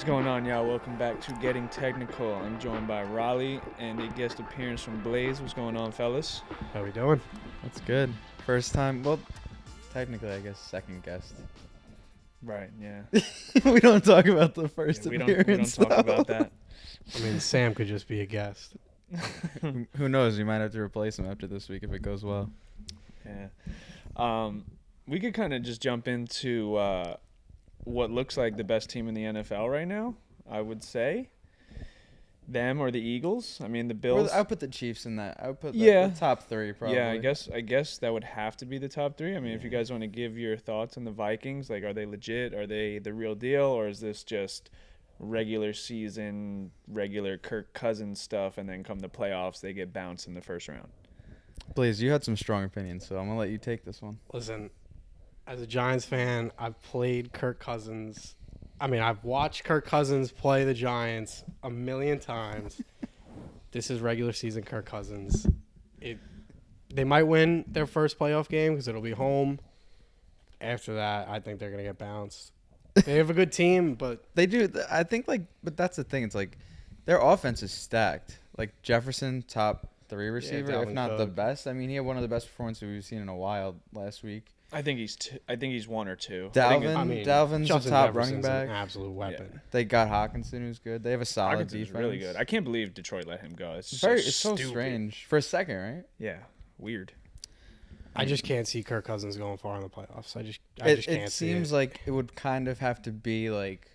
What's going on, y'all? Welcome back to Getting Technical. I'm joined by Raleigh and a guest appearance from Blaise. What's going on, fellas? How we doing? That's good. First time. Well, technically, I guess second guest. Right, yeah. We don't talk about the first we appearance. don't talk about that. I mean, Sam could just be a guest. Who knows? You might have to replace him after this week if it goes well. Yeah. We could kind of just jump into what looks like the best team in the NFL right now, I would say. Them or the Eagles. I mean, the Bills. I'll put the Chiefs in that. I'll put the top three probably. Yeah, I guess that would have to be the top three. I mean, if you guys want to give your thoughts on the Vikings, like, are they legit? Are they the real deal? Or is this just regular season, regular Kirk Cousins stuff, and then come the playoffs, they get bounced in the first round? Blaise, you had some strong opinions, so I'm going to let you take this one. Listen, as a Giants fan, I've played Kirk Cousins. I mean, I've watched Kirk Cousins play the Giants a million times. This is regular season Kirk Cousins. They might win their first playoff game because it'll be home. After that, I think they're going to get bounced. They have a good team, but They do. I think, but that's the thing. It's like their offense is stacked. Like Jefferson, top three receiver, if Dalvin not the Cook. best. I mean, he had one of the best performances we've seen in a while last week. I think he's one or two. Dalvin's the Justin top Jefferson's running back. an absolute weapon. Yeah. They got Hawkinson, who's good. They have a solid Hawkinson's defense. really good. I can't believe Detroit let him go. It's It's so stupid. strange for a second, right? Yeah, weird. I just can't see Kirk Cousins going far in the playoffs. I just can't It see seems it. like it would kind of have to be like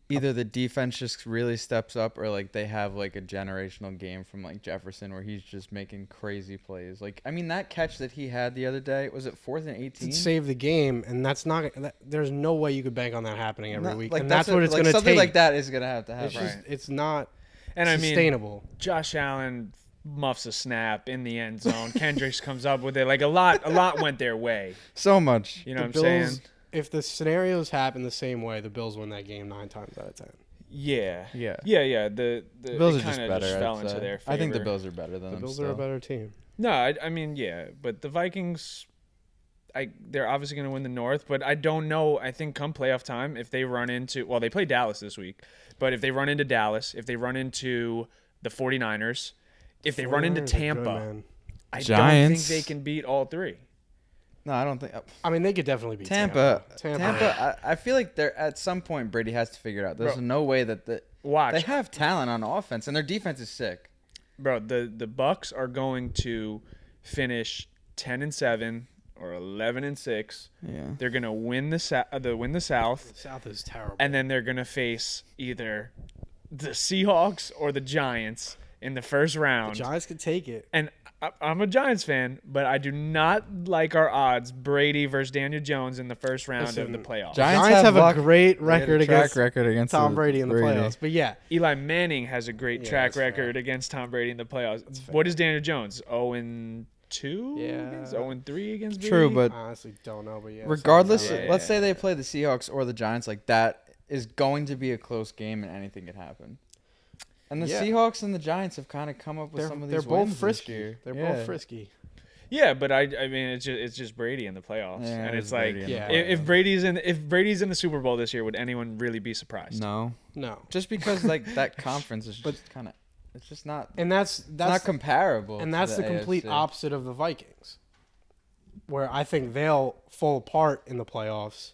either the defense just really steps up or like they have like a generational game from like Jefferson where he's just making crazy plays. Like, I mean, that catch that he had the other day, was it 4th and 18? to save the game, and that's not. There's no way you could bank on that happening every week, Like, and that's what it's going to take. Something like that is going to have to happen. It's just, it's not And I mean, sustainable. Josh Allen muffs a snap in the end zone. Kendricks comes up with it. Like a lot went their way. So much. You know The what I'm saying? Bills, if the scenarios happen the same way, the Bills win that game 9 times out of 10. Yeah. Yeah. The Bills it are just kinda better. fell I'd into say. their favor. I think the Bills are better than The them Bills still. are a better team. No, I mean, yeah, but the Vikings, they're obviously going to win the North, but I don't know. I think come playoff time, if they run into, well, they play Dallas this week, but if they run into Dallas, if they run into the 49ers, if they run into 49ers are good, Tampa, man. I don't Giants. think they can beat all three. No, I don't think. I mean, they could definitely beat Tampa. Tampa. I feel like they're at some point Brady has to figure it out. There's Bro. no way that Watch. they have talent on offense and their defense is sick. Bro, the Bucks are going to finish 10-7 or 11-6. Yeah. They're going to win the South, The South is terrible. and then they're going to face either the Seahawks or the Giants in the first The round. Giants could take it. And I'm a Giants fan, but I do not like our odds Brady versus Daniel Jones in the first round of Listen, the playoffs. Giants have a great They had record a track against record against Tom Brady in the playoffs. But yeah, Eli Manning has a great Yeah, track that's fair. record against Tom Brady in the playoffs. fair. What is Daniel Jones? 0-2? Yeah. 0-3 against Brady? True, but I honestly don't know. But yeah, regardless, something like Yeah. let's say they play the Seahawks or the Giants, like that is going to be a close game and anything could happen. And the Yeah. Seahawks and the Giants have kind of come up with that. some of They're these both wins frisky. this year. They're Yeah. both frisky. Yeah, but I mean it's just Brady in the playoffs, Yeah, and it's it's like Brady in the Yeah. if Brady's in the Super Bowl this year, would anyone really be surprised? No, No, just because like that conference is just kind of, it's just not. and that's It's not comparable. and to that's the complete AFC. opposite of the Vikings, where I think they'll fall apart in the playoffs,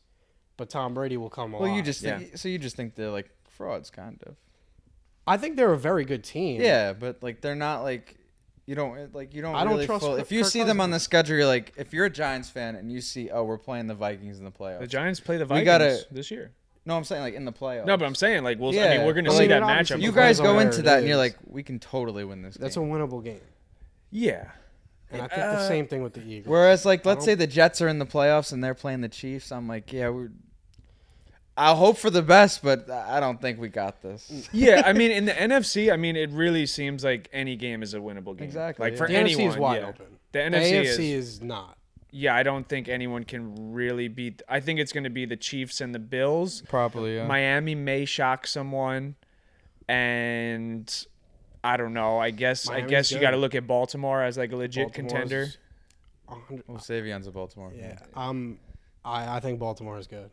but Tom Brady will come alive. Well, you just think, so you just think they're like frauds, kind of. I think they're a very good team. Yeah, but like they're not like you don't I don't really trust full, Kirk if you see them on the Cousins. schedule, you're like, if you're a Giants fan and you see, oh, we're playing the Vikings in the playoffs. The Giants play the We Vikings gotta- this year. No, I'm saying like in the playoffs. No, but I'm saying like I mean Yeah. we're gonna I see mean, that it obviously matchup. you depends guys on go where into it that and you're is. like, we can totally win this That's a game. winnable game, Yeah. and I think the same thing with the Eagles. Whereas like I let's don't- say the Jets are in the playoffs and they're playing the Chiefs, I'm like, yeah, I'll hope for the best, but I don't think we got this. Yeah, I mean in the NFC, I mean it really seems like any game is a winnable game. Exactly, Like yeah. for the anyone, NFC is wide yeah. open. The The NFC AFC is is not. yeah, I don't think anyone can really beat. I think it's going to be the Chiefs and the Bills. Probably, yeah. Miami may shock someone, and I don't know. I guess Miami's you good. got to look at Baltimore as like a legit Baltimore's contender. 100 Well, Savion's a Baltimore fan. Yeah. I think Baltimore is good.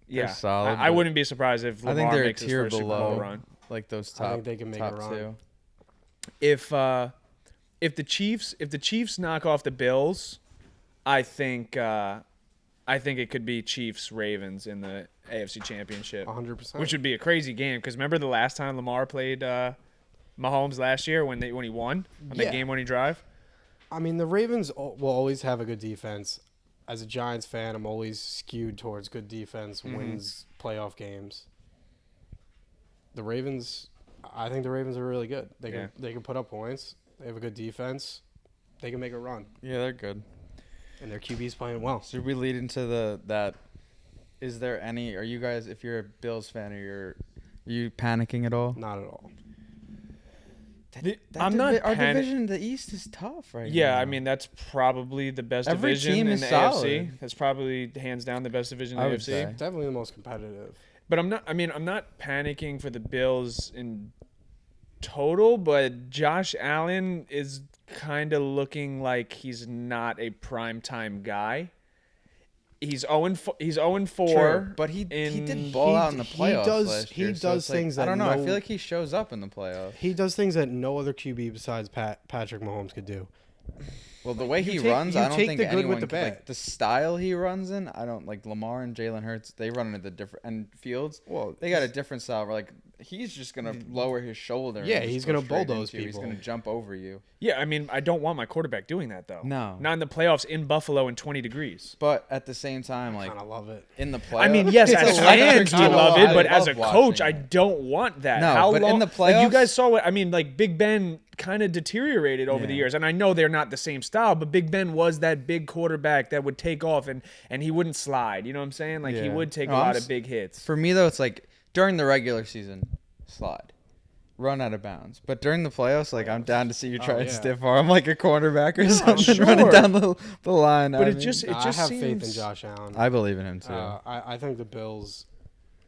Yeah, solid, I but wouldn't be surprised if I think Lamar they're a makes his tier first Super Bowl below. run. Like those I top, think they can make a top run. two. If the Chiefs knock off the Bills, I think it could be Chiefs Ravens in the AFC Championship, 100%. which would be a crazy game. Because remember the last time Lamar played Mahomes last year when he won on the Yeah. game-winning drive. I mean, the Ravens will always have a good defense. As a Giants fan, I'm always skewed towards good defense wins playoff games. The Ravens, I think the Ravens are really good. They can put up points. They have a good defense. They can make a run, Yeah, they're good. and their QB's playing well. Should we lead into that? Is there any? Are you guys, if you're a Bills fan, are you panicking at all? Not at all. I'm not. Our division in the East is tough right now. Yeah, I mean that's probably the best Every division team in is the solid. AFC. That's probably hands down the best division in I the would AFC. say. Definitely the most competitive. But I'm not. I mean, I'm not panicking for the Bills in total. But Josh Allen is kind of looking like he's not a primetime guy. He's 0-4. True, but he did ball out in the playoffs last year. He so does it's like, things I that don't know. I no- feel like he shows up in the playoffs. He does things that no other QB besides Patrick Mahomes could do. Well, the way he take- runs, you I don't take think the good with anyone the could, like bad. the style he runs in. I don't like Lamar and Jalen Hurts. They run into the different and Fields. Well, They got a different style. Where, like he's just gonna lower his shoulder. and Yeah, just he's go gonna straight bulldoze into you. He's people. gonna jump over you. Yeah, I mean, I don't want my quarterback doing that though. No. Not in the playoffs in Buffalo in 20 degrees. But at the same time, like kind of love it. in the playoffs, I mean, yes, it's as electric. fans I we know, love it, I but as a love coach, watching I it. don't want that. No, How but in long? the Like you playoffs- guys saw what I mean. Like Big Ben kind of deteriorated over the Yeah. years, and I know they're not the same style, but Big Ben was that big quarterback that would take off and he wouldn't slide. You know what I'm saying? Like he Yeah. would take No, a I'm lot s- of big hits. For me though, it's like during the regular season, slide, run out of bounds. But during the playoffs, like I'm down to see you try and yeah. stiff arm like a cornerback or something, sure. running down the line. But I it mean, just I have seems faith in Josh Allen. I believe in him too. I think the Bills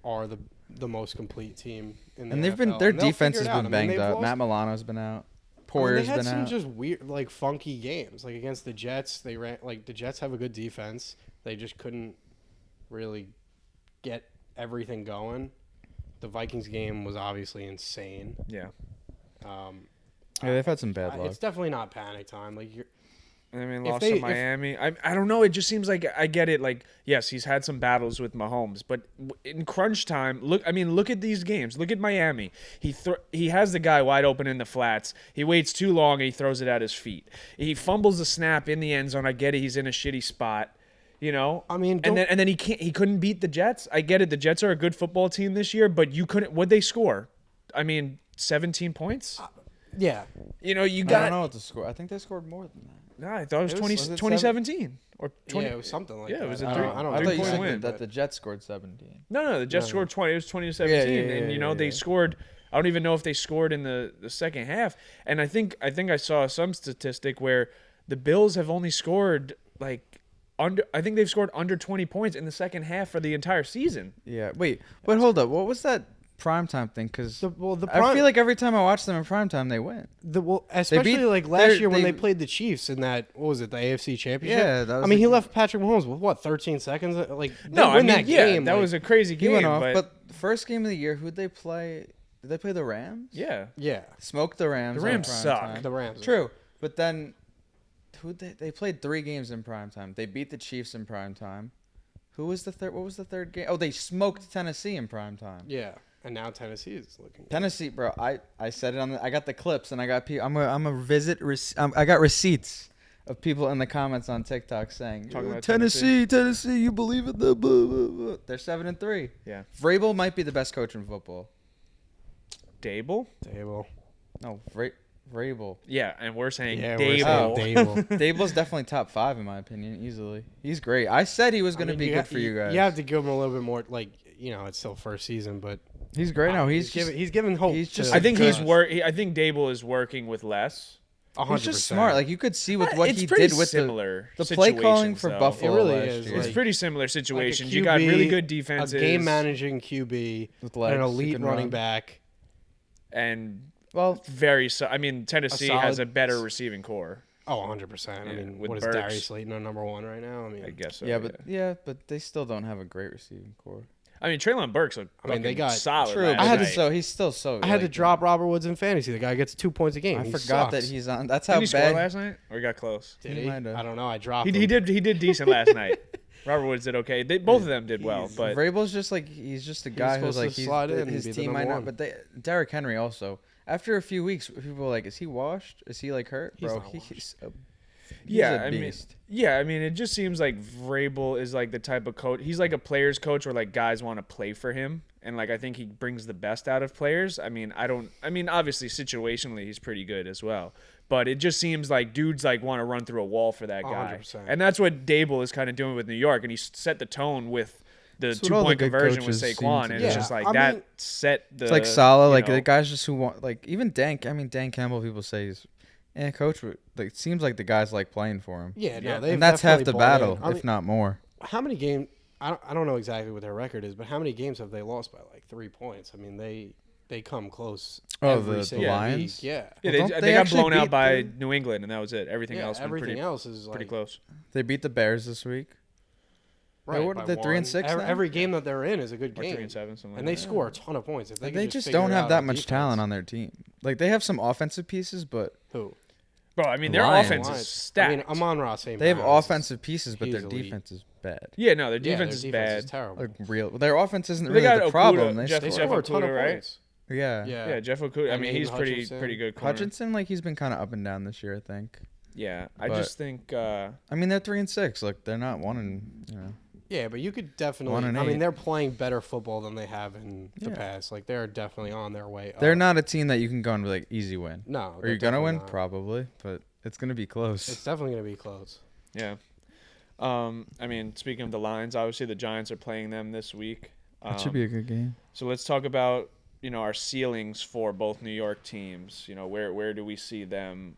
are the most complete team in the and they've NFL, been their and they'll defense figure has it out. been I mean, banged they've up. lost- Matt Milano's been out. I mean, Poyer's they had been some out. just weird, like funky games. Like against the Jets, they ran like the Jets have a good defense. They just couldn't really get everything going. The Vikings game was obviously insane. Yeah. Yeah, they've had some bad luck. It's definitely not panic time. Like you're, I mean, If lost they- to if- Miami. I don't know. It just seems like I get it. Like, yes, he's had some battles with Mahomes, but in crunch time, look at these games. Look at Miami. He has the guy wide open in the flats. He waits too long and he throws it at his feet. He fumbles the snap in the end zone. I get it. He's in a shitty spot. You know, I mean, and then he couldn't beat the Jets. I get it. The Jets are a good football team this year, but you couldn't. What'd they score? I mean, 17 points. yeah. You know, you I got. don't know what the score. I think they scored more than that. No, I thought it was, It was- 20, was it 2017 or 20. Yeah, it was something like Yeah, that. it was a I three- don't I know thought you point said win, that the Jets scored 17. No, the Jets No, scored 20. It was 2017, Yeah, and you know yeah, they yeah. scored. I don't even know if they scored in the second half. And I think I saw some statistic where the Bills have only scored like under. I think they've scored under 20 points in the second half for the entire season. Yeah. Wait, but hold up. What was that primetime thing? Because The I feel like every time I watch them in primetime, they win. especially beat- like last they're- year when they- they played the Chiefs in that, what was it, the AFC Championship? Yeah, that was I mean, the- he left Patrick Mahomes with what, 13 seconds? Like, they No, I win mean, that yeah, game. that like- was a crazy He game. went off. but But the first game of the year, who'd they play? Did they play the Rams? yeah, yeah. Smoked the Rams. The on Rams prime suck. time. The Rams. True, but then they played 3 games in primetime. They beat the Chiefs in primetime. Who was the third? What was the third game? Oh, they smoked Tennessee in primetime. Yeah, and now Tennessee is looking good. Tennessee, bro. I said it on the. I got the clips and I got people. I'm a visit. I got receipts of people in the comments on TikTok saying Talking about Tennessee, you believe it? They're 7-3. yeah. Vrabel might be the best coach in football. Dable. Table. No, Vrabel. Yeah, and we're saying Yeah, Dable. we're saying Dable. Dable's definitely top 5 in my opinion, easily. He's great. I said he was going to be good for you guys. You have to give him a little bit more, like, it's still first season, but He's great. No, he's giving hope. he's just to I think us. I think Dable is working with less. 100%. He's just smart. Like you could see with what It's he pretty did with similar the play calling situations, for though. Buffalo. It really last is, year. It's like- pretty similar Like a situations. You got really QB, good defenses, a game managing QB, With and legs, an who elite can running run. back. and Well, I mean, Tennessee has solid- a better receiving core. Oh, 100%. I Yeah, mean, with what is Burks. Darius Slayton on number 1 right now? I mean, I guess so. yeah, but they still don't have a great receiving core. I mean, Traylon Burks looked they got solid. True, last but I had night. to- he's still so. I had to like, drop Robert Woods in fantasy. The guy gets 2 points a game. I He forgot that sucks. he's on. That's Did how he score bad. last night, or he got close? Did He he? might have. I don't know. I dropped He him. did decent last night. Robert Woods did okay. Both of them did well, but Vrabel's just like he's just a guy who's supposed like to slide in and his be the team might number not. one. But Derrick Henry also. After a few weeks, people were like, "Is he washed? Is he like hurt, He's bro?" not washed. He's yeah, a I mean, beast. yeah, I mean, it just seems like Vrabel is like the type of coach. He's like a player's coach where like guys want to play for him, and like I think he brings the best out of players. I mean, obviously situationally he's pretty good as well, but it just seems like dudes like want to run through a wall for that guy, 100%. and that's what Dable is kind of doing with New York, and he set the tone with the That's what all the 2-point good conversion with coaches seem Saquon, to and do. it's just like I that mean, set the. It's like Salah, you like know- the guys just who want, like even Dan. I mean, Dan Campbell. People say he's, coach. Like it seems like the guys like playing for him. Yeah, no, Yeah. they've And that's half definitely the bought battle, in. I mean, if not more. how many games? I don't know exactly what their record is, but how many games have they lost by like 3 points? I mean, they come close. Oh, every the single Lions? week. Yeah. Yeah, Well, they don't they got actually blown out beat by the- New England, and that was it. Everything else went everything pretty, else is pretty like close. They beat the Bears this week. right. what- by they're 3-6 one. now? Every game that they're in is a good Or game, 3-7, something like and they that. score a ton of points. If they, They could just figure don't it have out that on much defense. talent on their team. Like they have some offensive pieces, but Who? Bro, I mean, their Lions. offense is Lions. stacked. I mean, Amon-Ra St. they have Brown is- offensive pieces, but he's their elite. defense is bad. Yeah, no, their Yeah, defense their is defense bad. is terrible. Like real, their offense isn't They really got the Okuda, problem. They Jeff- They score. score a ton of Okuda, right? points. Yeah. Yeah. Jeff Okuda. I And mean, he's Aiden pretty Hutchinson. good corner. Hutchinson, like he's been kind of up and down this year, I think. Yeah, I But- just think. I mean, they're 3-6. Like they're not 1 Yeah, but you could definitely. 1-8. I mean, they're playing better football than they have in the Yeah. past. Like they're definitely on their way. They're up. not a team that you can go and be like easy win. No. Are they're you gonna win? definitely not. Probably, but it's gonna be close. It's definitely gonna be close. Yeah. I mean, speaking of the Lions, obviously the Giants are playing them this week. That should be a good game. So let's talk about our ceilings for both New York teams. Where do we see them?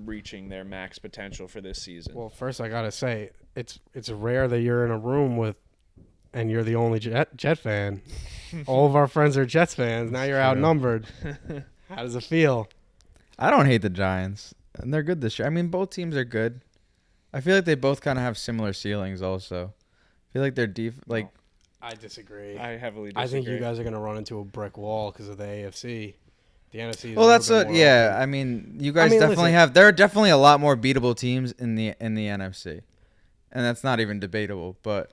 Reaching their max potential for this season. Well, first I gotta say it's rare that you're in a room with, and you're the only Jet fan. All of our friends are Jets fans. Now you're True. outnumbered. How does it feel? I don't hate the Giants, and they're good this year. I mean, both teams are good. I feel like they both kind of have similar ceilings. Also, I feel like they're I disagree. I heavily disagree. I think you guys are gonna run into a brick wall because of the AFC. The NFC. Is Well, a that's little what. bit more Yeah, open. I mean, you guys mean, definitely listen. have. There are definitely a lot more beatable teams in the NFC, and that's not even debatable. But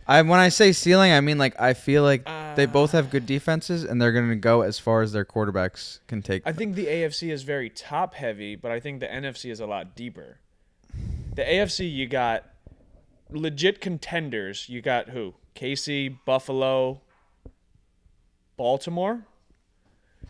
when I say ceiling, I mean like I feel like they both have good defenses, and they're going to go as far as their quarterbacks can take. I think the AFC is very top heavy, but I think the NFC is a lot deeper. The AFC, you got legit contenders. You got who? KC, Buffalo, Baltimore. I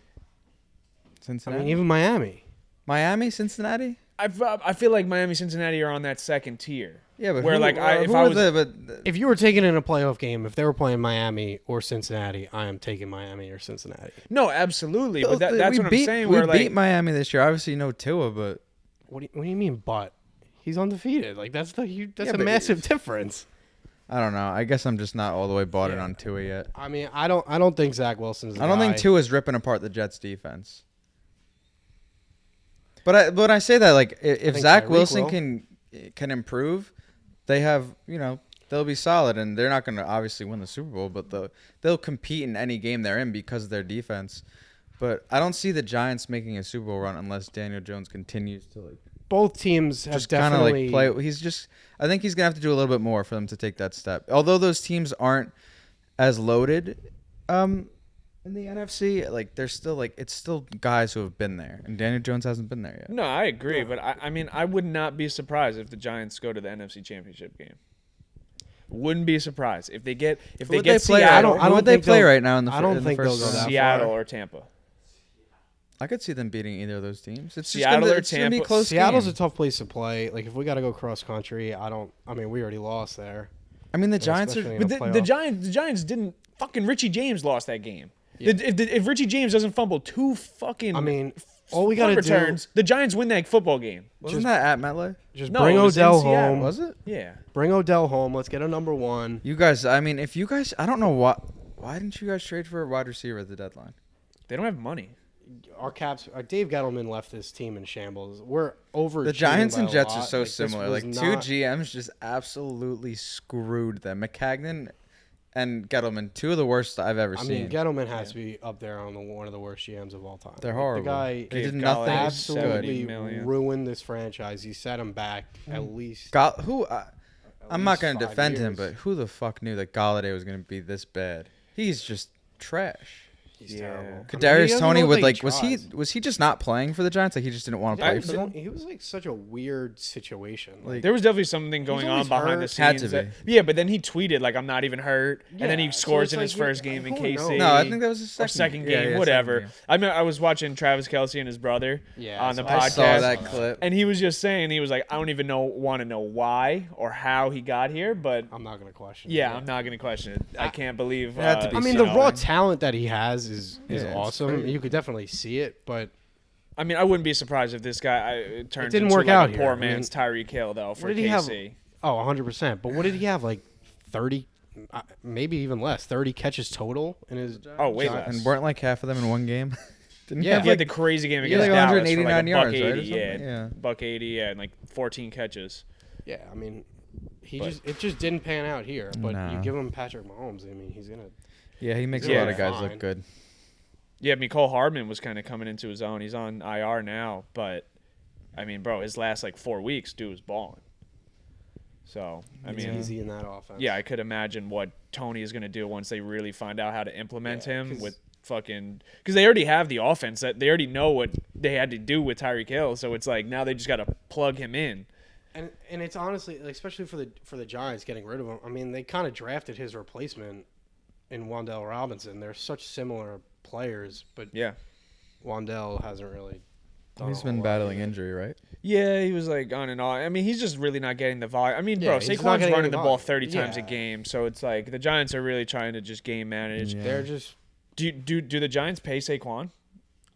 Cincinnati, mean, even Miami. Miami, Cincinnati. I feel like Miami, Cincinnati are on that second tier. Yeah, but Where, who, like, if who I are was- the, If you were taking in a playoff game, if they were playing Miami or Cincinnati, I am taking Miami or Cincinnati. No, absolutely. But but that's we what beat, I'm saying. We Where beat like, Miami this year. Obviously, no Tua, but What do you mean? But he's undefeated. Like that's Yeah, a but massive difference. I don't know. I guess I'm just not all the way bought in Yeah. on Tua yet. I mean, I don't think Zach Wilson's. The I don't think guy. Tua's ripping apart the Jets defense. But when I say that, like, if think Zach Tyreek Wilson will. can improve, they have they'll be solid, and they're not going to obviously win the Super Bowl, but they'll compete in any game they're in because of their defense. But I don't see the Giants making a Super Bowl run unless Daniel Jones continues to like Both teams have just kind of definitely like play. I think he's gonna have to do a little bit more for them to take that step. Although those teams aren't as loaded, in the NFC, like they're still like it's still guys who have been there, and Daniel Jones hasn't been there yet. no, I agree. But I mean, I would not be surprised if the Giants go to the NFC Championship game. Wouldn't be surprised if they get Who would Seattle, play? I don't. I don't would they think play they'll- right now in the? I don't in the think they'll first go round? that Seattle far. or Tampa. I could see them beating either of those teams. It's Seattle just gonna, or it's gonna be a Tampa. close Seattle's game. a tough place to play. Like if we got to go cross country, I mean, we already lost there. I mean, the Giants are. especially- But in a the playoff. Giants didn't fucking Richie James lost that game. Yeah. If Richie James doesn't fumble two fucking I mean, all we punt got to returns, do the Giants win that football game. Wasn't that at MetLife? just No, bring it was in Odell Seattle. home. Was it? Yeah. Bring Odell home. Let's get a number one. You guys. I mean, if you guys, I don't know why didn't you guys trade for a wide receiver at the deadline? They don't have money. Our caps. Dave Gettleman left this team in shambles. We're over. The Giants and Jets are lot. so This similar. was Like not- two GMs just absolutely screwed them. McCagnon and Gettleman, two of the worst I've ever I seen. mean, Gettleman has to be up there on one of the worst GMs of all time. They're Like, horrible. The guy They did Gave nothing Galladay absolutely 70 million. ruined this franchise. He set him back at least. I'm not going to 5 defend him, years. but who the fuck knew that Galladay was going to be this bad? He's just trash. He's Yeah. terrible. I mean, he Kadarius doesn't Toney look with like like he was he just not playing for the Giants? Like he just didn't want to play for them? He was like such a weird situation. Like, There was definitely something going on always behind the hurt. scenes. Had to that- be. yeah, but then he tweeted like, "I'm not even hurt," and then he Yeah, so scores it's in his like, first game in who KC. knows? no, I think that was his or second, second yeah, game, yeah, whatever. second game. I mean, I was watching Travis Kelce and his brother Yeah, on the so podcast. I saw that Podcast. clip. And he was just saying, he was like, I don't even want to know why or how he got here, but I'm not gonna question. yeah, it. I'm not gonna question it. I can't believe. It had to be I mean, you the know, raw talent that he has is Yeah, it's awesome. crazy. You could definitely see it, but I mean, I wouldn't be surprised if this guy turns didn't into work like out a here. poor I mean, man's Tyreek Hill though for what did he have? KC. Oh, 100%. But what did he have? Like 30, maybe even less. 30 catches total in his. Oh, way Giants. less. And weren't like half of them in one game? Didn't Yeah. He had the crazy game he had against like Dallas for 189 like a yards, buck 80, right, or yeah, something? Yeah. buck 80, yeah, and like 14 catches. Yeah, I mean, But- it just didn't pan out here. But Nah. you give him Patrick Mahomes, I mean, he's gonna. Yeah, he makes Yeah. a lot of guys Fine. look good. Yeah, Mecole Hardman was kind of coming into his own. He's on IR now, but I mean, bro, his last like 4 weeks, dude was balling. So I It's mean, easy in that offense. yeah, I could imagine what Tony is gonna do once they really find out how to implement Yeah, him 'cause- with fucking because they already have the offense that they already know what they had to do with Tyreek Hill. So it's like now they just got to plug him in. And it's honestly, like, especially for the Giants getting rid of him. I mean, they kind of drafted his replacement in Wan'Dale Robinson. They're such similar players, but Yeah. Wan'Dale hasn't really. Done He's a whole been lot battling either. injury, right? Yeah, he was like on and on. I mean, he's just really not getting the volume. I mean, Yeah, bro, he's not Saquon's getting running any the ball volume. 30 times a Yeah. game, so it's like the Giants are really trying to just game manage. Yeah. They're just. Do the Giants pay Saquon?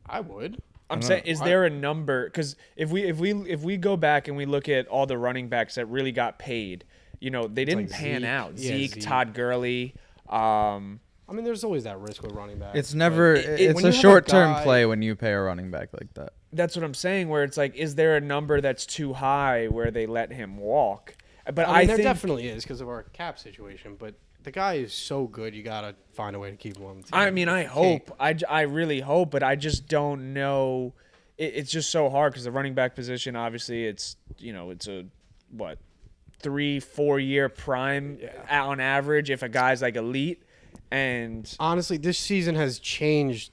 I would. I'm don't saying, know. is there a number? Because if we go back and we look at all the running backs that really got paid, you know, they didn't like pan Zeke. out. Yeah, Zeke, Zeke. Todd Gurley. I mean, there's always that risk with running backs. It's never. when It's you a have a short-term guy- play when you pay a running back like that. That's what I'm saying. Where it's like, is there a number that's too high where they let him walk? But I mean, there think definitely is because of our cap situation. But the guy is so good, you gotta find a way to keep him on the team. I mean, I You can't- hope. I really hope, but I just don't know. It's just so hard because the running back position, obviously, it's it's a 3-4 year prime on average if a guy's like elite, and Honestly, this season has changed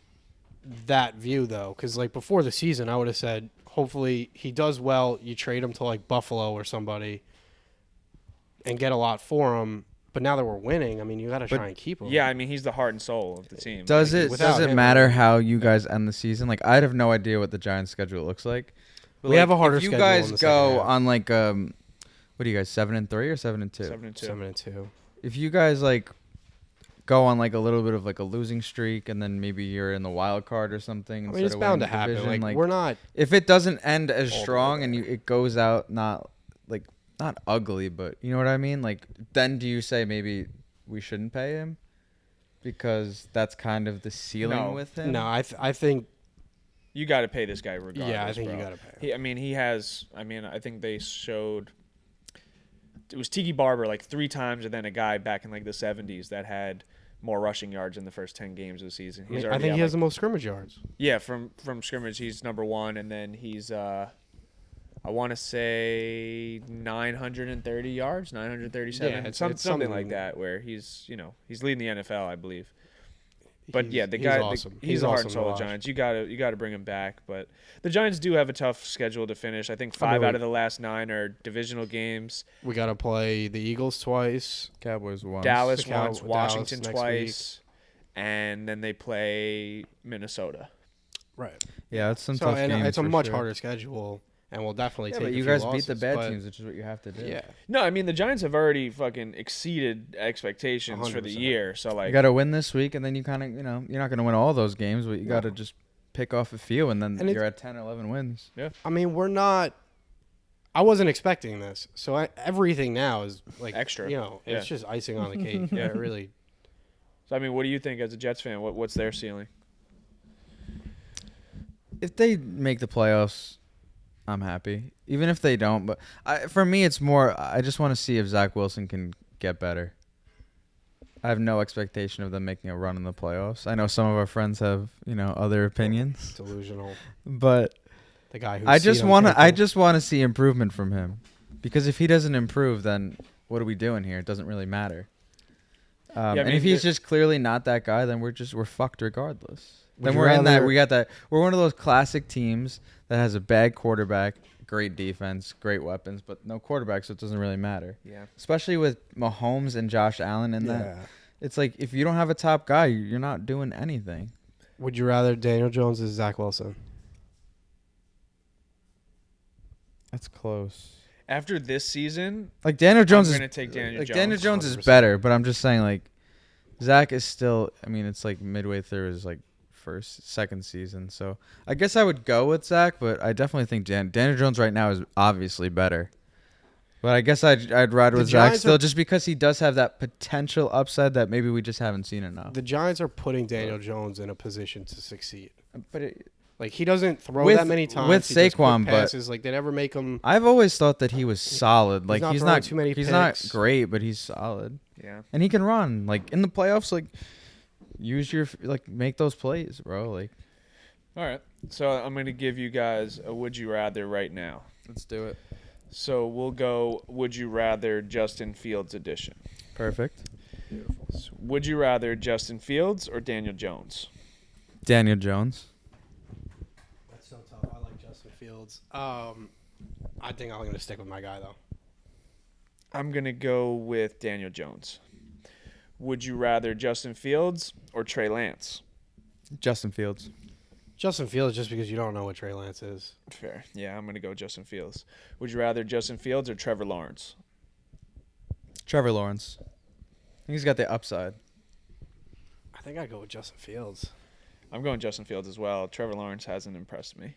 that view though, because like before the season, I would have said, hopefully he does well. You trade him to like Buffalo or somebody, and get a lot for him. But now that we're winning, I mean, you got to try and keep him. yeah, I mean, he's the heart and soul of the team. Does it without him, matter like- how you guys end the season? Like I have no idea what the Giants' schedule looks like. But We have a harder if you schedule guys in the second go half. on like what are you guys 7-3 or 7-2? 7-2. 7-2. If you guys like go on like a little bit of like a losing streak and then maybe you're in the wild card or something. I instead mean, it's of bound to winning the happen. division, Like we're not. if it doesn't end as all the way strong and there. it goes out not ugly, but you know what I mean? Like then do you say maybe we shouldn't pay him because that's kind of the ceiling No. with him? No, I think. You got to pay this guy regardless. Yeah, I think bro. you got to pay him. He has. I mean, I think they showed. It was Tiki Barber like 3 times, and then a guy back in like the 70s that had more rushing yards in the first 10 games of the season. I, mean, I already think at, he has like- the most scrimmage yards. Yeah, from scrimmage, he's number 1, and then he's I want to say 930 yards, 937, Yeah, it's something something- like that, where he's leading the NFL, I believe. But yeah, the He's guy, awesome. he's the heart and awesome to soul of watch. the Giants. You got to bring him back. But the Giants do have a tough schedule to finish. I think I mean, 5 we- out of the last 9 are divisional games. We got to play the Eagles twice. Cowboys won. Dallas The Cow- once, Dallas Washington next twice, and then they play Minnesota. Right. Yeah, it's some So tough and games. it's a for much sure. harder schedule, and we'll definitely Yeah, take. but a you few guys losses, beat the bad but- teams, which is what you have to do. Yeah. No, I mean the Giants have already fucking exceeded expectations for the 100%. year. So You like, got to win this week, and then you kind of, you're not going to win all those games, but you got to just pick off a few, and then And you're at 10 or 11 wins. I mean, we're not. I wasn't expecting this, so everything now is like Extra. You know, Yeah. it's just icing on the cake. Yeah, it really. so I mean, what do you think as a Jets fan? What's their ceiling? If they make the playoffs, I'm happy. Even if they don't, but for me, it's more. I just want to see if Zach Wilson can get better. I have no expectation of them making a run in the playoffs. I know some of our friends have, other opinions, Delusional. but The guy who I just want to see improvement from him, because if he doesn't improve, then what are we doing here? It doesn't really matter. I and mean, if he's just clearly not that guy, then we're fucked regardless. Would Then you we're in that. rather- We got that. We're one of those classic teams that has a bad quarterback, great defense, great weapons, but no quarterback, so it doesn't really matter. Yeah. Especially with Mahomes and Josh Allen and that. Yeah. It's like if you don't have a top guy, you're not doing anything. Would you rather Daniel Jones or Zach Wilson? That's close. After this season, Like Daniel Jones I'm is going to take Daniel Jones. Daniel Jones is 100%. better, but I'm just saying like Zach is still. I mean, it's like midway through his like second season, so I guess I would go with Zach, but I definitely think Daniel Jones right now is obviously better. But I guess I'd ride with Zach Giants still, are- just because he does have that potential upside that maybe we just haven't seen enough. The Giants are putting Daniel Jones in a position to succeed. But Like he doesn't throw With- that many times. with He does quick Saquon, but- passes. Like they never make him. I've always thought that he was solid. Like not he's throwing not too many he's not picks. great, but he's solid. Yeah. And he can run. Like in the playoffs, like use your make those plays, bro. Like All right. So I'm going to give you guys a would you rather right now. let's do it. So we'll go would you rather Justin Fields edition. Perfect. So would you rather Justin Fields or Daniel Jones? Daniel Jones. That's so tough. I like Justin Fields. I think I'm gonna stick with my guy though. I'm going to go with Daniel Jones. Would you rather Justin Fields or Trey Lance? Justin Fields. Justin Fields, just because you don't know what Trey Lance is. Fair. Yeah, I'm going to go Justin Fields. Would you rather Justin Fields or Trevor Lawrence? Trevor Lawrence. I think he's got the upside. I think I'd go with Justin Fields. I'm going Justin Fields as well. Trevor Lawrence hasn't impressed me.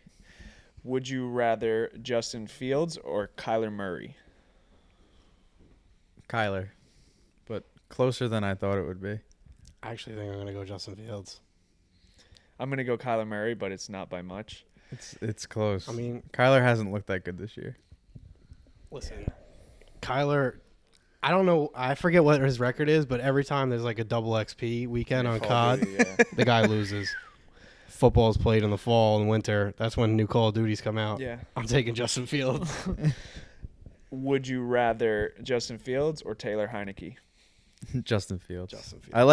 Would you rather Justin Fields or Kyler Murray? Kyler. But closer than I thought it would be. I actually think I'm gonna go Justin Fields. I'm going to go Kyler Murray, but it's not by much. It's close. I mean, Kyler hasn't looked that good this year. listen, Kyler. I don't know. I forget what his record is, but every time there's like a double XP weekend on Call of COD, Duty, yeah. the guy loses. Football's played in the fall and winter. That's when new Call of Duties come out. Yeah. I'm taking Justin Fields. Would you rather Justin Fields or Taylor Heineke? Justin Fields. Justin Fields. I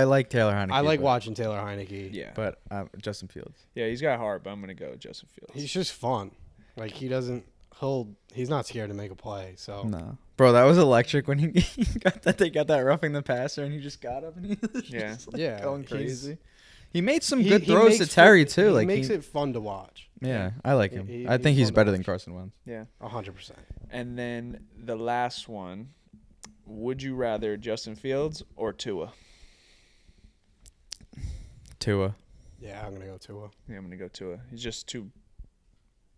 like Taylor Heineke. I like but- watching Taylor Heineke. Yeah. But Justin Fields. Yeah, he's got heart, but I'm going to go Justin Fields. He's just fun. Like he's not scared to make a play. So No. Bro, that was electric when he they got that roughing the passer and he just got up and he was Yeah. just yeah, going he's- crazy. He made some he- good he throws to makes Terry fun- too. He Like makes it fun to watch. Yeah, I like him. I think he's he's fun to better than watch. Carson Wentz. Yeah. 100%. And then the last one, would you rather Justin Fields or Tua? Tua. Yeah, I'm gonna go Tua. Yeah, I'm going to go Tua. He's just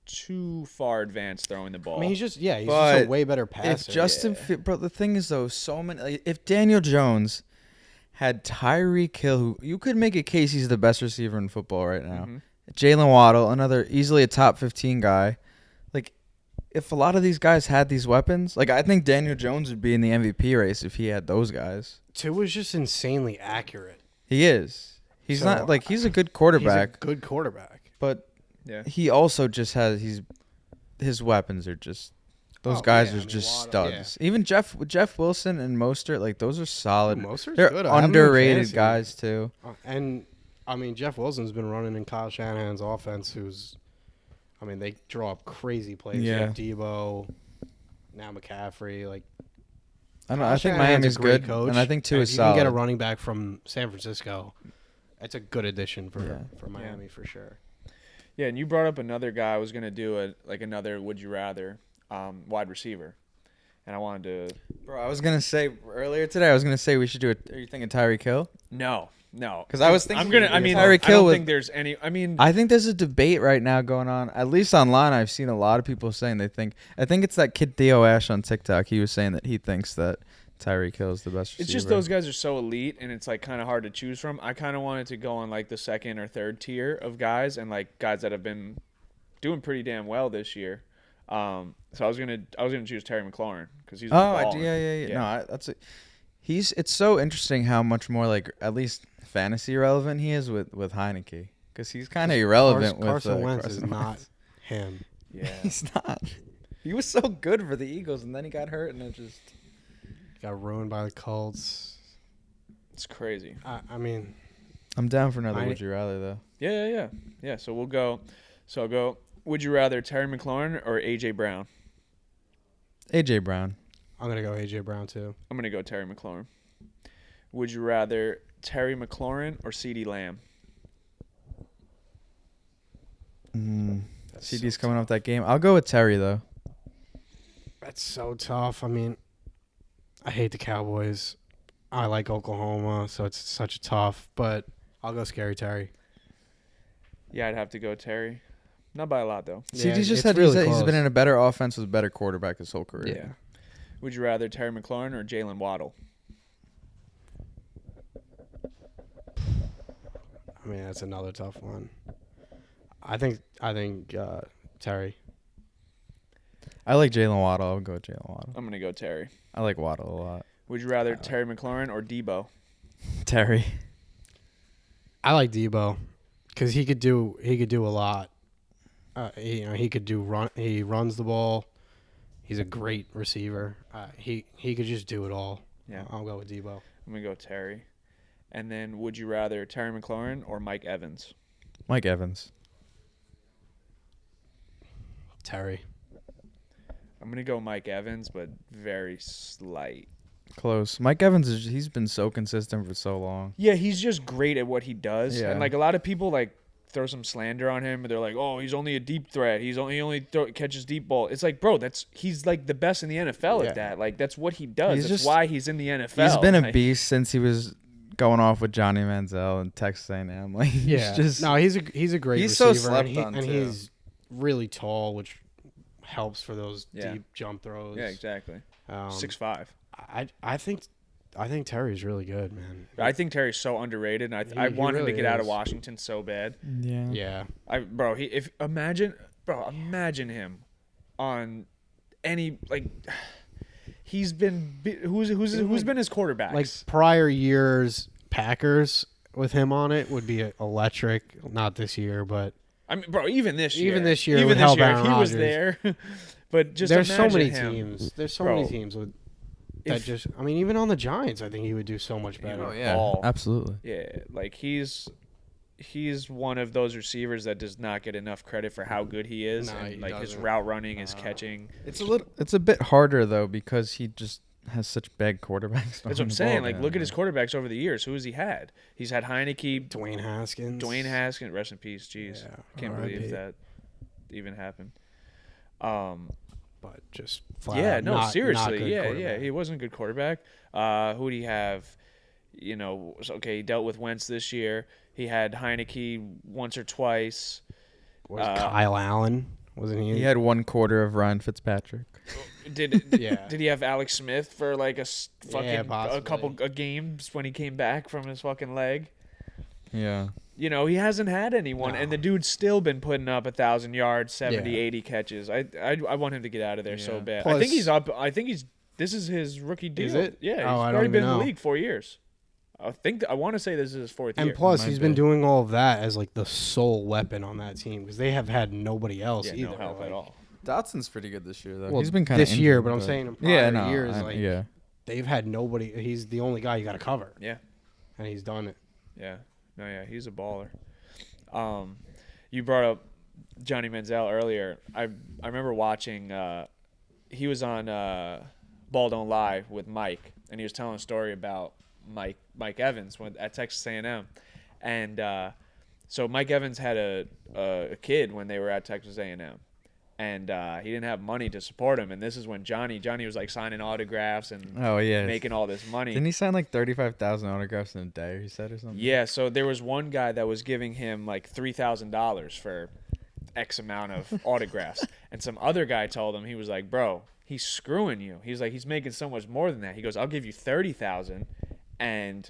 too far advanced throwing the ball. I mean, he's just a But way better passer. If Justin, bro, the thing is though, so many. Like, if Daniel Jones had Tyreek Hill, who you could make a case he's the best receiver in football right now. Mhm. Jalen Waddle, another easily a top 15 guy. Like, if a lot of these guys had these weapons, like I think Daniel Jones would be in the MVP race if he had those guys. Tua's just insanely accurate. He is. He's So, not like he's a good quarterback, He's a good quarterback. but Yeah. he also just has his weapons are just those Oh, guys yeah, are I mean, just Waddle, studs. Even Jeff Wilson and Mostert, like those are solid. Mostert's They're good. I have him in underrated fantasy. guys too. And I mean, Jeff Wilson's been running in Kyle Shanahan's offense. They draw up crazy plays. Yeah. You have Debo, now McCaffrey. Like I don't know. Kyle I think Shanahan's Miami's a great good, coach, and I think two if is you solid. can get a running back from San Francisco, it's a good addition for Miami for sure. Yeah, and you brought up another guy. I was going to do another would you rather wide receiver. And I wanted to Bro, I was gonna say earlier today. I was gonna say we should do it. Are you thinking Tyreek Hill? No. 'Cause I was thinking I'm gonna. you I were mean, Tyreek I Hill don't with- think there's any. I mean, I think there's a debate right now going on. At least online, I've seen a lot of people saying they think. I think it's that kid Theo Ash on TikTok. He was saying that he thinks that Tyreek Hill is the best receiver. it's just those guys are so elite, and it's like kind of hard to choose from. I kind of wanted to go on like the second or third tier of guys, and like guys that have been doing pretty damn well this year. So I was gonna choose Terry McLaurin because he's. Oh, balling. yeah. No, that's it. It's so interesting how much more like at least fantasy relevant he is with Heineke, because he's kind of irrelevant with Carson Wentz Carson is not Wentz. him. Yeah. He's not. He was so good for the Eagles, and then he got hurt, and it just. Got ruined by the Colts. It's crazy. I mean, I'm down for another I- would you rather though. Yeah. So we'll go. So I'll go. Would you rather Terry McLaurin or AJ Brown? AJ Brown. I'm gonna go AJ Brown too. I'm gonna go Terry McLaurin. Would you rather Terry McLaurin or CeeDee Lamb? CD's coming off that game. I'll go with Terry though. That's so tough. I mean, I hate the Cowboys. I like Oklahoma, so it's such a tough. But I'll go Scary Terry. Yeah, I'd have to go Terry. Not by a lot though. Yeah, CD's just it's really he's close. been in a better offense with a better quarterback his whole career. Yeah. Would you rather Terry McLaurin or Jalen Waddle? I mean, that's another tough one. I think Terry. I like Jalen Waddle. I'll go with Jalen Waddle. I'm gonna go Terry. I like Waddle a lot. Would you rather Terry McLaurin or Debo? Terry. I like Debo because he could do a lot. He could do run. He runs the ball. He's a great receiver. He could just do it all. Yeah. I'll go with Debo. I'm gonna go Terry. And then would you rather Terry McLaurin or Mike Evans? Mike Evans. Terry. I'm gonna go Mike Evans, but very slight. Close. Mike Evans he's been so consistent for so long. Yeah, he's just great at what he does. Yeah. And like a lot of people like throw some slander on him. They're like, "Oh, he's only a deep threat. He only catches deep ball." It's like, bro, he's like the best in the NFL Yeah. at that. Like that's what he does. He's That's just- why he's in the NFL. He's been a Like, beast since he was going off with Johnny Manziel and Texas A&M. Like Yeah. he's just No, he's a great he's so receiver. slept on, and too. he's really tall, which helps for those Yeah. deep jump throws. Yeah, exactly. 6'5". I think Terry's really good, man. I think Terry's so underrated, and I He want him to really get out of is. Washington so bad. yeah. Yeah. Imagine him on any like. He's been who's been his quarterbacks? Like prior years, Packers with him on it would be electric. Not this year, but I mean, bro, even this year, Even this year even with this year, Aaron he was Rodgers. there. But just there's so imagine many him. teams. There's so Bro, many teams with that if- just. I mean, even on the Giants, I think he would do so much better. Oh yeah. Ball. Absolutely. Yeah, like he's one of those receivers that does not get enough credit for how good he is, No, and he like his doesn't. route running, his catching. It's a bit harder though because he just has such bad quarterbacks. That's what I'm saying. Like, look at his quarterbacks over the years. Who has he had? He's had Heineke, Dwayne Haskins. rest in peace. Jeez, Yeah, can't R.I.P. believe that even happened. But just flat Yeah, out no, not seriously, good yeah, quarterback. he wasn't a good quarterback. Who do you have? You know, okay, he dealt with Wentz this year. He had Heineke once or twice. Was Kyle Allen? Wasn't he? He had 1/4 of Ryan Fitzpatrick. Yeah. Did he have Alex Smith for like a possibly. couple of games when he came back from his fucking leg? Yeah. You know, he hasn't had anyone, No. and the dude's still been putting up 1,000 yards, 70, Yeah. 80 catches. I want him to get out of there so Yeah. bad. I Plus- think he's up. I think this is his rookie deal. Is it? Yeah, he's Oh, I don't already been even in the know. league 4 years. I want to say this is his fourth And year. plus, Might he's been be. doing all of that as like the sole weapon on that team because they have had nobody else yeah, either. no help like, at all. Dotson's pretty good this year though. Well, He's been kind of this year, but I'm saying in prior years, like yeah. they've had nobody. He's the only guy you got to cover, Yeah, and he's done it. yeah, no, yeah, he's a baller. You brought up Johnny Manziel earlier. I remember watching. He was on Ball Don't Lie with Mike, and he was telling a story about Mike Evans at Texas A&M, and so Mike Evans had a kid when they were at Texas A&M, and he didn't have money to support him, and this is when Johnny was like signing autographs and Oh yeah. making all this money. Didn't he sign like 35,000 autographs in a day? He said or something. Yeah, so there was one guy that was giving him like $3,000 for X amount of autographs, and some other guy told him, he was like, "Bro, he's screwing you." He's like, he's making so much more than that. He goes, "I'll give you 30,000, and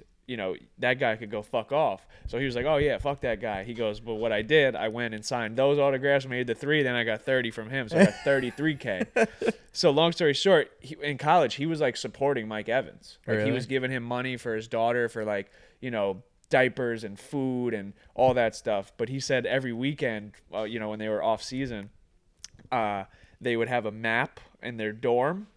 that guy could go fuck off. So he was like, oh, yeah, fuck that guy. He goes, but what I did, I went and signed those autographs, made the 3, then I got 30 from him. So I got 33K. So long story short, in college, he was like supporting Mike Evans. Like Really? he was giving him money for his daughter for like, diapers and food and all that stuff. But he said every weekend, when they were off season, they would have a map in their dorm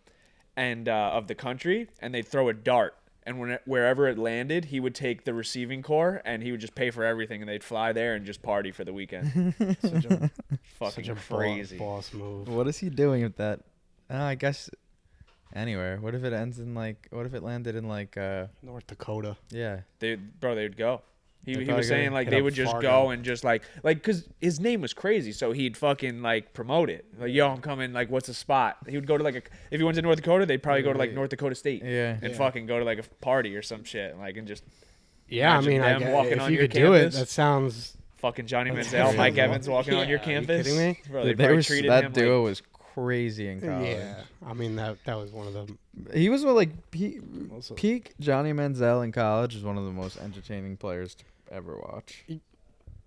and of the country, and they'd throw a dart. And wherever it landed, he would take the receiving corps, and he would just pay for everything, and they'd fly there and just party for the weekend. Fucking Such a crazy. boss move. What is he doing with that? I guess anywhere. What if it landed in like North Dakota. yeah. They'd go. He They'd was saying probably like hit they up would just Fargo. go and just like because his name was crazy, so he'd fucking like promote it. Like, yo, I'm coming. Like, what's the spot? He would go to if he went to North Dakota, they'd probably go to like Right. North Dakota State Yeah. and Yeah. fucking go to like a party or some shit, and just Yeah, I Imagine mean, them walking if on you your could do it, campus. that sounds. fucking Johnny That's Manziel, crazy. Mike Evans walking on your Yeah, are you campus. kidding me? Bro, they Dude, probably treated that him duo like was crazy in college. Yeah, I mean that was one of the. He was Also, peak Johnny Manziel in college is one of the most entertaining players to ever watch.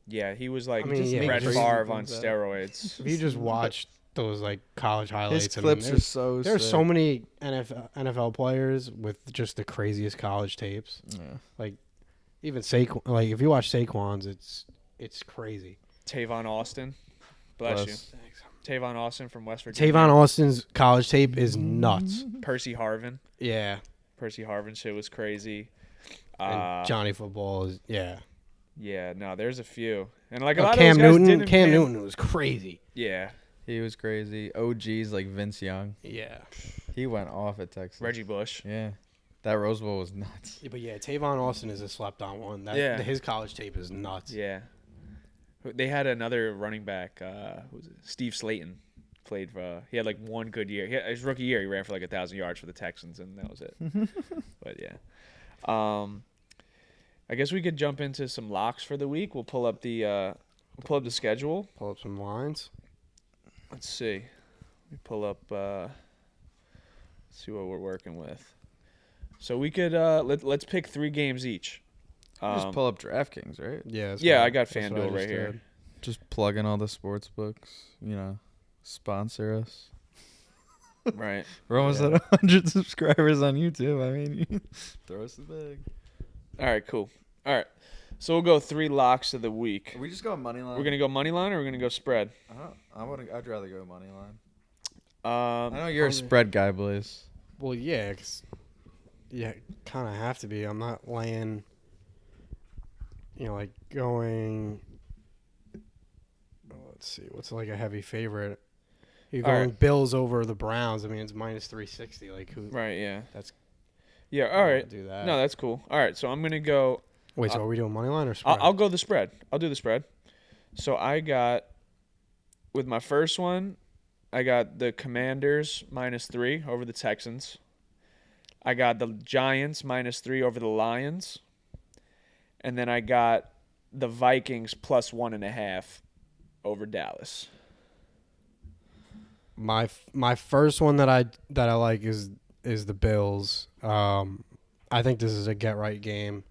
yeah, he was like I mean, yeah, Brett crazy Favre on things that- steroids. if you just watch those like college highlights, His I mean, clips are there's, so there's sick. so many NFL players with just the craziest college tapes. Yeah. Even Saquon, like if you watch Saquon's, it's crazy. Tavon Austin, bless you. Tavon Austin from West Virginia. Tavon Austin's college tape is nuts. Percy Harvin. Yeah, Percy Harvin shit was crazy. and Johnny Football is Yeah, no, there's a few, and like a Oh, lot Cam of those guys Newton. didn't Cam pan- Newton was crazy. Yeah, He was crazy. OGs like Vince Young. Yeah. He went off at Texas. Reggie Bush. Yeah. That Rose Bowl was nuts. But yeah, Tavon Austin is a slept-on one. Yeah. His college tape is nuts. Yeah, they had another running back. Who was it? Steve Slayton played for. He had like one good year. His rookie year, he ran for like 1,000 yards for the Texans, and that was it. But yeah, I guess we could jump into some locks for the week. We'll pull up the schedule. Pull up some lines. Let's see. We pull up. Let's see what we're working with. So we could let's pick 3 games each. Just pull up DraftKings, right? Yeah. that's Yeah, what I got that's what FanDuel just right here. did. Just plug in all the sports books. Sponsor us. Right. We're almost Yeah. at 100 subscribers on YouTube. I mean, throw us the bag. All right. Cool. All right. So we'll go 3 locks of the week. Are we just going money line? We're gonna go money line or we're gonna go spread. I'd rather go money line. Um, I know you're a spread guy, Blaise. Well, yeah, kind of have to be. I'm not laying. Like going. Let's see, what's like a heavy favorite? You're All going right. Bills over the Browns. I mean, it's minus 360. Like who? Right. Yeah. That's. Yeah. I All don't right. Do that. No, that's cool. All right. So I'm gonna go. Wait, so are we doing money line or spread? I'll go the spread. I'll do the spread. So I got with my first one, I got the Commanders -3 over the Texans. I got the Giants -3 over the Lions. And then I got the Vikings +1.5 over Dallas. My first one that I like is the Bills. I think this is a get right game.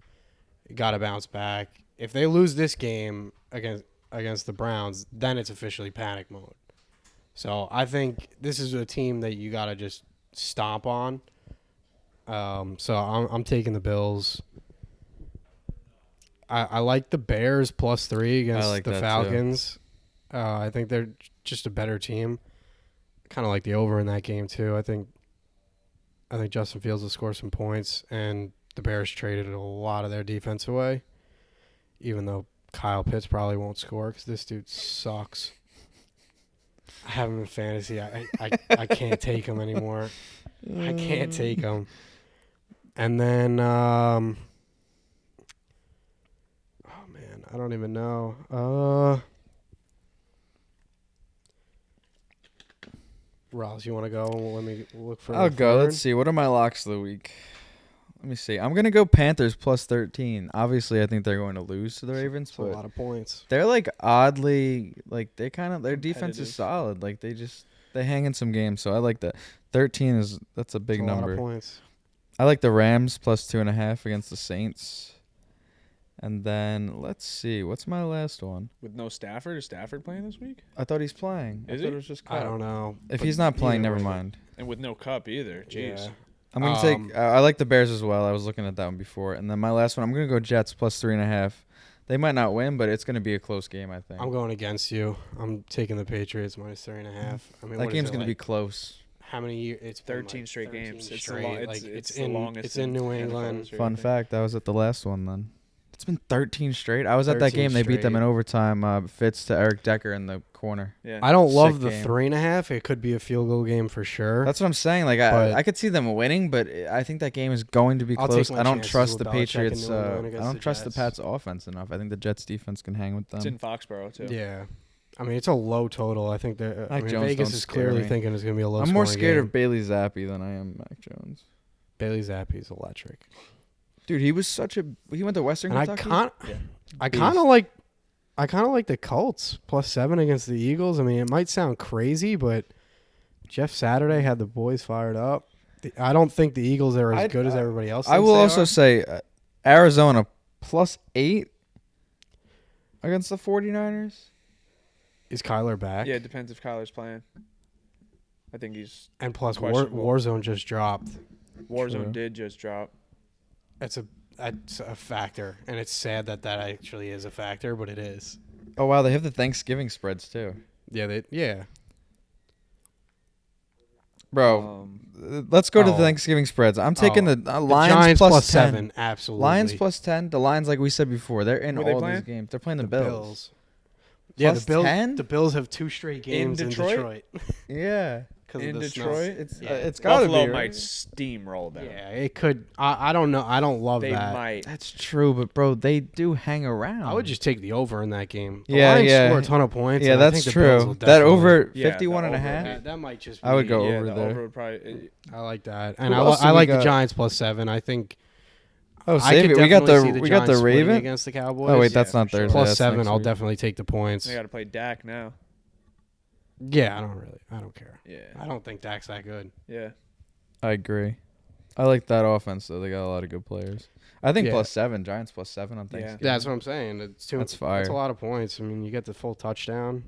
Got to bounce back. If they lose this game against the Browns, then it's officially panic mode. So I think this is a team that you got to just stomp on. So I'm taking the Bills. I like the Bears +3 against like the that too. Falcons. I think they're just a better team. Kind of like the over in that game too. I think Justin Fields will score some points, and the Bears traded a lot of their defense away. Even though Kyle Pitts probably won't score because this dude sucks. I have him in fantasy. I can't take him anymore. I can't take him. And then, oh man, I don't even know. Ross, you want to go? Let me look for. I'll a go. third. Let's see. What are my locks of the week? Let me see. I'm gonna go Panthers +13. Obviously, I think they're going to lose to the Ravens, It's a but lot of points. they're like oddly like their defense is Competitive. solid. Like they hang in some games, so I like that. 13 that's a big It's a lot of number. points. I like the Rams plus 2.5 against the Saints. And then let's see, what's my last one? With no Stafford, is Stafford playing this week? I thought he's playing. Is I thought he? it was just I Cup. don't know. If but he's not playing, either never way, mind. And with no Cup either. Jeez. Yeah. I'm gonna take. I like the Bears as well. I was looking at that one before, and then my last one, I'm gonna go Jets plus 3.5. They might not win, but it's gonna be a close game. I think I'm going against you. I'm taking the Patriots minus 3.5. I mean, that what game's is it, gonna be like, close. how many years? It's been 13 like straight 13 games. It's the straight. long- Like, it's it's the in longest It's in New NFL England. history, I Fun think. fact: I was at the last one. Then it's been 13 straight. I was at that 13 game. They beat them straight. in overtime. Fitz to Eric Decker in the corner. Yeah. I don't love Sick the game. 3.5. It could be a field goal game for sure. That's what I'm saying. Like But- I could see them winning, but I think that game is going to be I'll close. take my I don't chances trust with the Belichick in Patriots. New England I against don't the trust the Jets. Pats offense enough. I think the Jets defense can hang with them. It's in Foxborough, too. Yeah. I mean, it's a low total. I think that Mac Jones Vegas don't is scare clearly me. thinking it's going to be a low I'm more scoring scared game. of Bailey Zappi than I am Mac Jones. Bailey Zappi's electric. Dude, he was such a. He went to Western And Kentucky. I Beast. kind of like the Colts plus 7 against the Eagles. I mean, it might sound crazy, but Jeff Saturday had the boys fired up. I don't think the Eagles are as good as everybody else. I thinks will they also are. say Arizona plus 8 against the 49ers. Is Kyler back? Yeah, it depends if Kyler's playing. I think he's And plus, questionable. Warzone just dropped. Warzone True. did just drop. That's a factor, and it's sad that actually is a factor, but it is. Oh wow, they have the Thanksgiving spreads too, Yeah. bro. Let's go to the oh. Thanksgiving spreads. I'm taking the The Lions Giants plus 10. 7, absolutely. Lions plus 10. The Lions, like we said before, they're in Who are they all playing? these games. They're playing the, the Bills. Yeah, Plus the Bills. 10? The Bills have 2 straight games in Detroit? Yeah, In of the snow. Detroit? it's Yeah. it's gotta Buffalo be might right? steamroll them. Yeah, it could. I don't know. I don't love They that. might. That's true, but bro, they do hang around. I would just take the over in that game. The Yeah, Lions yeah. score a ton of points. Yeah, and I that's think the Bills true. will That definitely- over Yeah, 51 the and a over. half. That might just. I would be- go Yeah, over the there. over would probably. I like that, Who and else do I we like the got? Giants plus 7. I think. Oh, I save could it. We got definitely see the we got the Giants splitting Raven. against the Cowboys. Oh wait, Yeah, that's for not sure. Thursday. Plus that's 7. next I'll week. definitely take the points. They got to play Dak now. Yeah, I don't care. Yeah. I don't think Dak's that good. Yeah. I agree. I like that offense though. They got a lot of good players. I think Yeah. plus 7. Giants plus 7 on Yeah. Thanksgiving. That's what I'm saying. It's That's fire. That's a lot of points. I mean, you get the full touchdown.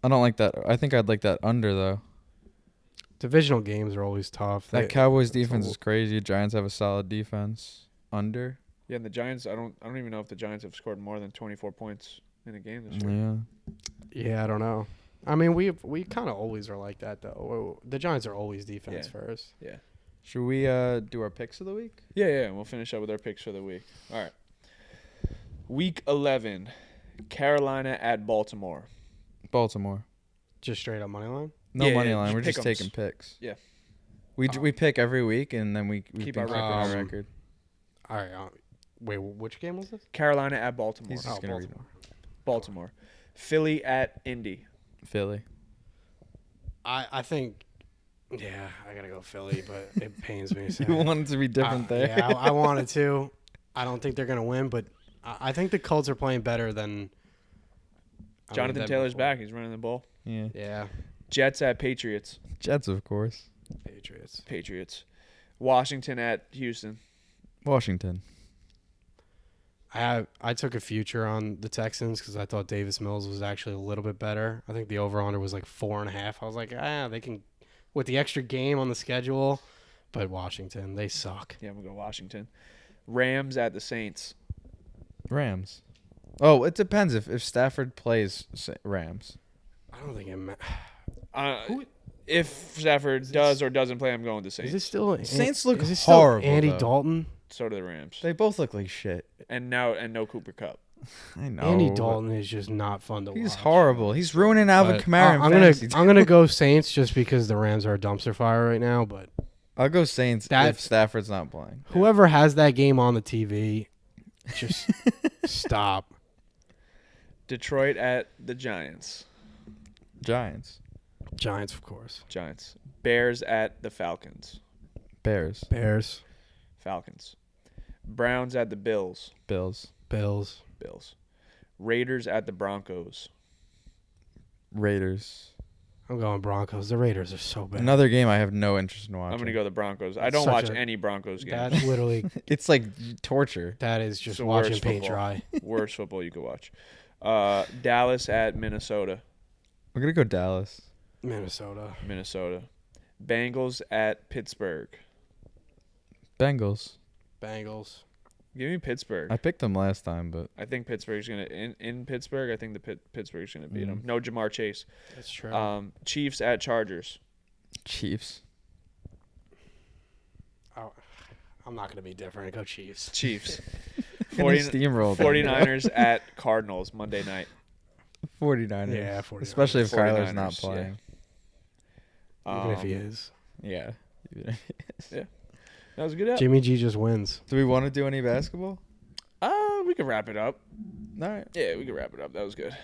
I don't like that. I think I'd like that under though. Divisional games are always tough. That They- Cowboys it's a defense l- is crazy. Giants have a solid defense. Under. Yeah, and the Giants, I don't even know if the Giants have scored more than 24 points in a game this year. Yeah. Yeah, I don't know. I mean, we kind of always are like that though. The Giants are always defense Yeah. first. Yeah. Should we do our picks of the week? Yeah, yeah. We'll finish up with our picks for the week. All right. Week 11, Carolina at Baltimore. Baltimore. Just straight up money line. No Yeah, money yeah, line. just We're just pick'ems. taking picks. Yeah. We pick every week and then we Keep keep our our record. record. All right. Wait, which game was this? Carolina at Baltimore. He's just gonna read Baltimore. Philly at Indy. Philly. I think. Yeah, I gotta go Philly, but it pains me. to say. You want it to be different there. Yeah, I wanted to. I don't think they're gonna win, but I think the Colts are playing better than. Jonathan Taylor's back. He's running the ball. Yeah. Yeah, Jets at Patriots. Jets, of course. Patriots. Patriots. Washington at Houston. Washington. I took a future on the Texans because I thought Davis Mills was actually a little bit better. I think the over/under was like 4.5. I was like, they can, with the extra game on the schedule, but Washington, they suck. Yeah, I'm going to go Washington. Rams at the Saints. Rams. Oh, it depends if Stafford plays Rams. I don't think it. Who- If Stafford does or doesn't play, I'm going to Is Saints. it still Saints look is it still horrible, Andy though. Dalton. So do the Rams. They both look like shit. And no Cooper Cup. I know. Andy but Dalton is just not fun to watch. He's horrible. He's ruining Alvin But Kamara in I'm fantasy. gonna go Saints just because the Rams are a dumpster fire right now. But I'll go Saints That- if Stafford's not playing. whoever has that game on the TV, just stop. Detroit at the Giants. Giants. Giants, of course. Giants. Bears at the Falcons. Bears. Bears, Falcons. Browns at the Bills. Bills. Bills, Bills. Raiders at the Broncos. Raiders. I'm going Broncos. The Raiders are so bad. Another game I have no interest in watching. I'm gonna go the Broncos. I That's don't such watch any Broncos games. That's literally It's like torture. that is just the watching worst paint football. dry. Worst football you could watch. Dallas at Minnesota. We're gonna go Dallas. Minnesota. Minnesota. Bengals at Pittsburgh. Bengals. Bengals. Give me Pittsburgh. I picked them last time, but I think Pittsburgh's gonna in Pittsburgh. I think the Pittsburgh's gonna beat them. Mhm. No Jamar Chase. That's true. Chiefs at Chargers. Chiefs. Oh, I'm not gonna be different. Go Chiefs. Chiefs. Gonna steamroll them. 49ers at Cardinals Monday night. 49ers. Yeah, 49ers. Especially if Kyler's 49ers, not playing. Even if he is. Yeah. That was a good. Jimmy G just wins. Do we want to do any basketball? We could wrap it up. All right. Yeah, we could wrap it up. That was good.